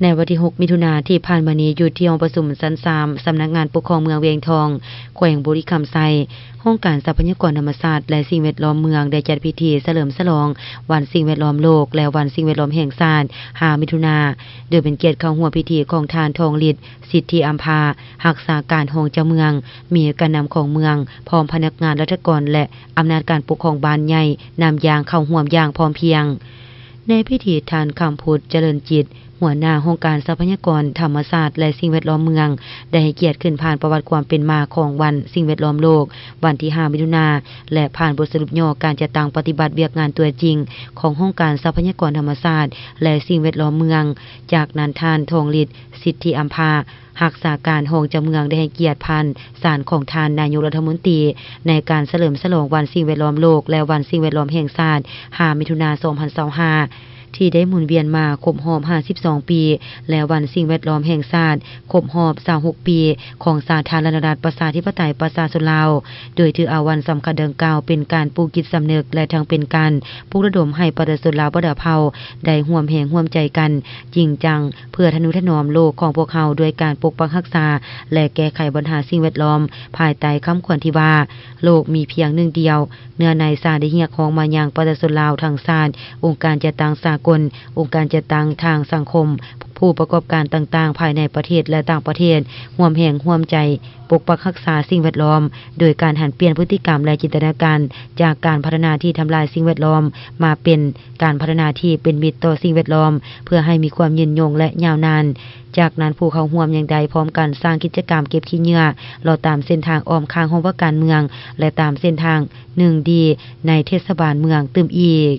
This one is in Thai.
ในวันที่ 6 มิถุนายนที่ผ่านมานี้อยู่ที่ห้องประชุมชั้น 3 สำนักงานปกครองเมืองเวียงทองแขวงบุรีคำไซห้องการทรัพยากรธรรมชาติและสิ่งแวดล้อมเมืองได้จัดพิธีเฉลิมฉลองวันสิ่งแวดล้อมโลกและวันสิ่งแวดล้อมแห่งชาติ5 มิถุนายนโดยเป็นเกียรติเข้าร่วมพิธีของทานทองฤทธิ์สิทธิอัมพารักษาการห้องเจ้าเมืองมีการนำของเมืองพร้อมพนักงานราชการและอำนาจการปกครองบ้านใหญ่นำอย่างเข้าร่วมอย่างพร้อมเพรียงในพิธีทานคำพุทธเจริญจิตหัวหน้าองค์การทรัพยากรธรรมชาติและสิ่งแวดล้อมเมืองได้ให้เกียรติขึ้นผ่านประวัติความเป็นมาของวันสิ่งแวดล้อมโลกวันที่ 5 มิถุนายนและผ่านบทสรุปย่อการจัดตั้งปฏิบัติเวียกงานตัวจริงขององค์การทรัพยากรธรรมชาติและสิ่งแวดล้อมเมืองจากนั้นท่านทองฤทธิ์สิทธิอัมพารักษาการห้องเจ้าเมืองได้ให้เกียรติพันศาลของท่านนายกรัฐมนตรีในการเฉลิมฉลองวันสิ่งแวดล้อมโลกและวันสิ่งแวดล้อมแห่งชาติ 5 มิถุนายน 2025ที่ได้หมุนเวียนมาครบรอบ52 ปีและวันสิ่งแวดล้อมแห่งชาติครบรอบ26 ปีของสาธารณรัฐประชาธิปไตยประชาชนลาวโดยถือเอาวันสำคัญดังกล่าวเป็นการปลูกจิตสำนึกและทั้งเป็นการปลุกระดมให้ประชาชนลาวบ่ดาเผาได้ร่วมแรงร่วมใจกันจริงจังเพื่อทนุถนอมโลกของพวกเราด้วยการปกปักรักษาและแก้ไขปัญหาสิ่งแวดล้อมภายใต้คำขวัญที่ว่าโลกมีเพียงหนึ่งเดียวเนื้อในสาได้เรียกร้องมายังประชาชนลาวทั้งชาติองค์การจัดตั้งสากลองค์การจัดตั้งทางสังคมผู้ประกอบการต่างๆภายในประเทศและต่างประเทศร่วมแรงร่วมใจปกปักรักษาสิ่งแวดล้อมโดยการหันเปลี่ยนพฤติกรรมและจินตนาการจากการพัฒนาที่ทำลายสิ่งแวดล้อมมาเป็นการพัฒนาที่เป็นมิตรต่อสิ่งแวดล้อมเพื่อให้มีความยืนยงและยาวนานจากนั้นผู้เข้าร่วมยังได้พร้อมกันสร้างกิจกรรมเก็บขี้เหงื่อรอตามเส้นทางอ้อมข้างห้องว่าการเมืองและตามเส้นทาง1 ดีในเทศบาลเมืองตื่มอีก